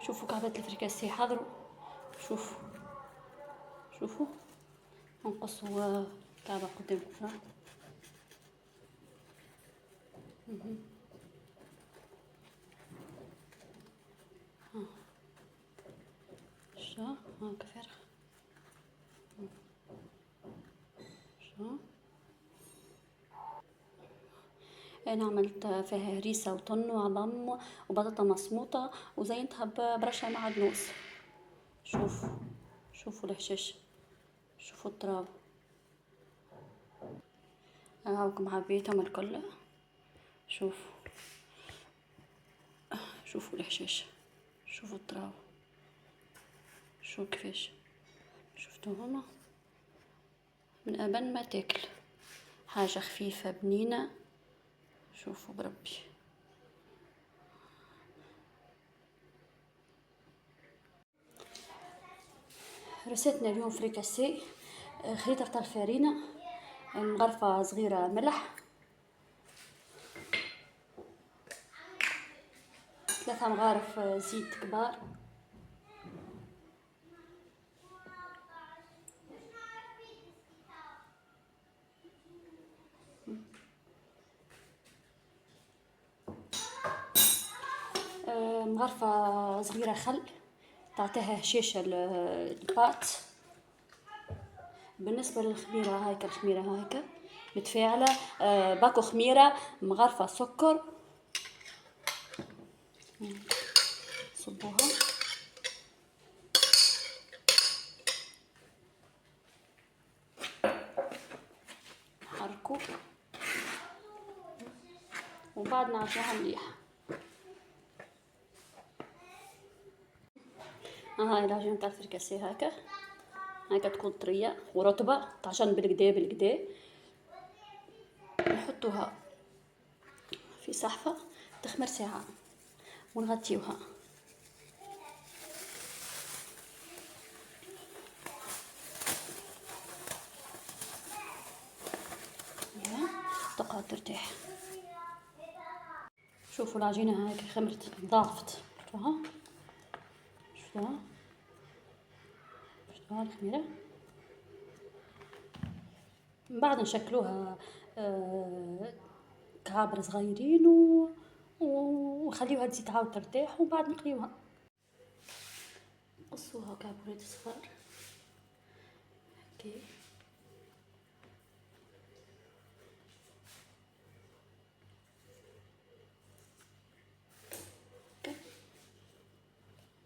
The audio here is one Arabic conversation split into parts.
شوفوا كعبات الفريكاسي حضروا. شوفوا شوفوا نقصوا كعبة قدامكم. شو هاكا فارغ. شو انا عملت فيها هريسة وطن وعظم وبطاطا مسموطة وزينتها برشا معدنوس. شوفوا الحشيش، شوفوا التراب هاكم عبيتهم الكل. شوفوا الحشيش، شوفوا التراب، شو كيفاش شفتوا هما من أبن ما تاكل، حاجة خفيفة بنينة. شوفوا بربي. رسيتنا اليوم فريكاسي. خليط رطل الفارينة، مغرفة صغيرة ملح، 3 مغارف زيت كبار، مغرفة صغيرة خل تعطيها هشاشة الباط. بالنسبة للخميرة هايكا، الخميرة هايكا متفاعلة. باكو خميرة، مغرفة سكر، صبوها. حركوا وبعد نعجنوها مليح. هاي العجينة تاع الفريكاسي هاكا تكون طرية ورطبة، تعجن بالكدا. نحطوها في صحفة تخمر ساعة ونغطيوها. تقعد ترتاح. شوفوا العجينة هاكا خمرت ضعفت. شفتوها الخميرة. من بعد نشكلوها كعابر صغيرين وخليوها تزيد تعاود ترتاح وبعد نقليوها. نقصوها كعبورات صغار هكا.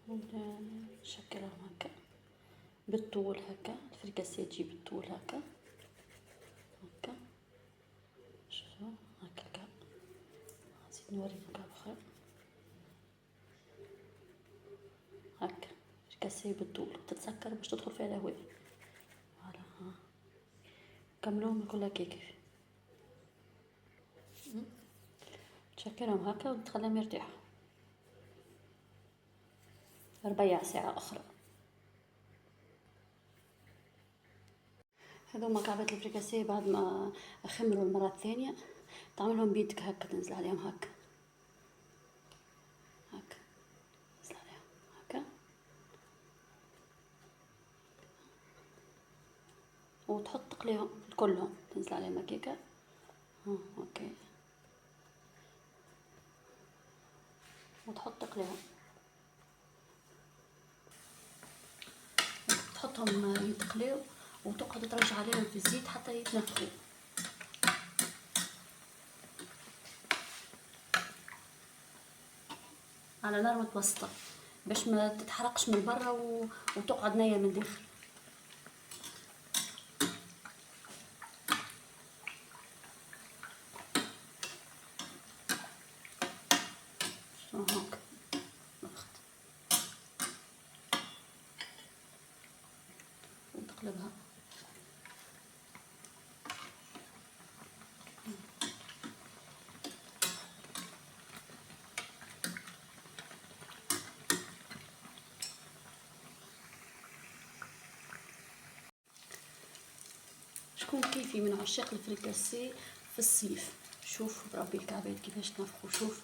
ونشكلهم هكا بالطول هكا. الفريكاسي تجي بالطول هكا. شوفوا هكا الكعب. نزيد نوريكم كعب اخر هكا. الفريكاسي بالطول تتسكر باش تدخل فيها الهواء. فوالا كملوهم كلها كيف تشكلهم هكا وتخليهم يرتاحوا ربع ساعة أخرى. هذوما كعبات الفريكاسي بعد ما خمروا المرة الثانية تعملهم بيدك هكا، تنزل عليهم هكا تنزل عليهم هكا وتحط تقليهم كلهم، تنزل عليهم هكاكا. اوكي وتحط تقليهم، تحطهم يتقليو وتقعد ترجع عليهم في الزيت حتى يتنفخوا. على نار متوسطة باش ما تتحرقش من برا وتقعد نية من داخل. هاك وتقلبها. شكون كيفي من عشاق الفريكاسي في الصيف؟ شوف بربي الكعبات كيفاش تنفخوا. شوف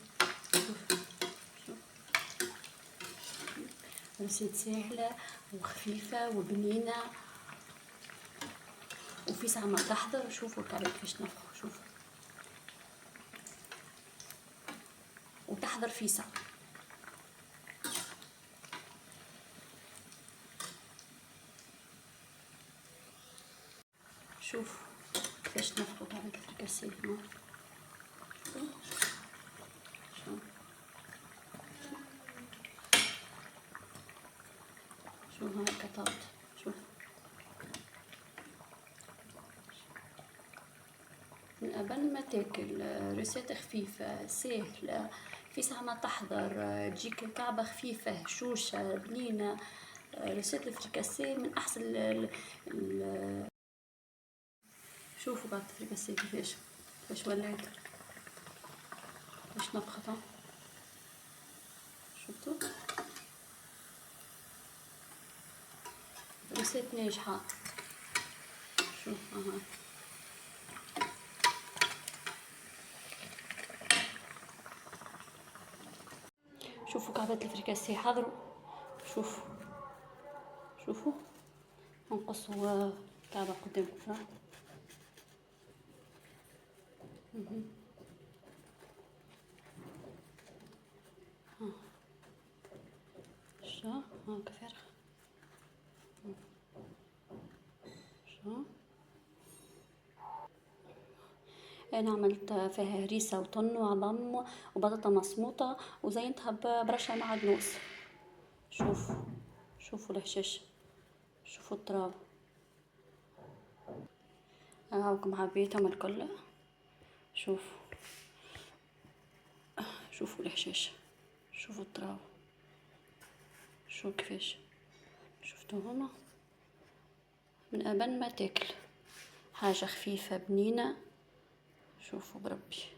رسيت سهلة وخفيفة وبنينة، وفي ساعة ما تحضر. شوفوا الكعبة كيفاش نفخوا، شوفوا، وتحضر في ساعة. شوفوا كيفاش نفخوا كعبة الفركاسي. شوف هاكا طابت. شوف من قبل ما تاكل، ريسيت خفيفة سهلة، في ساعة ما تحضر، تجيك كعبة خفيفة هشوشة بنينة. ريسيت الفريكاسي من أحسن شوفوا بعد الفريكاسي كيفاش ولات، كيفاش نفخت. شفتوا ريسيت ناجحة. شوف شوفوا كعبة الفريكاسي حضروا. شوفوا نقصوا كعبة قدامكم. شو هاكا فارغ. شو انا عملت فيها هريسة وطن وعظم وبطاطا مسموطة، وزينتها برشة معدنوس. شوفوا الهشاش، شوفوا التراب. هاكم عبيتهم الكل. شوفوا الهشاش، شوفوا التراب، شوفوا كيفاش. شفتوا هما من قبل ما تاكل حاجة خفيفة بنينة. شوفوا بربي.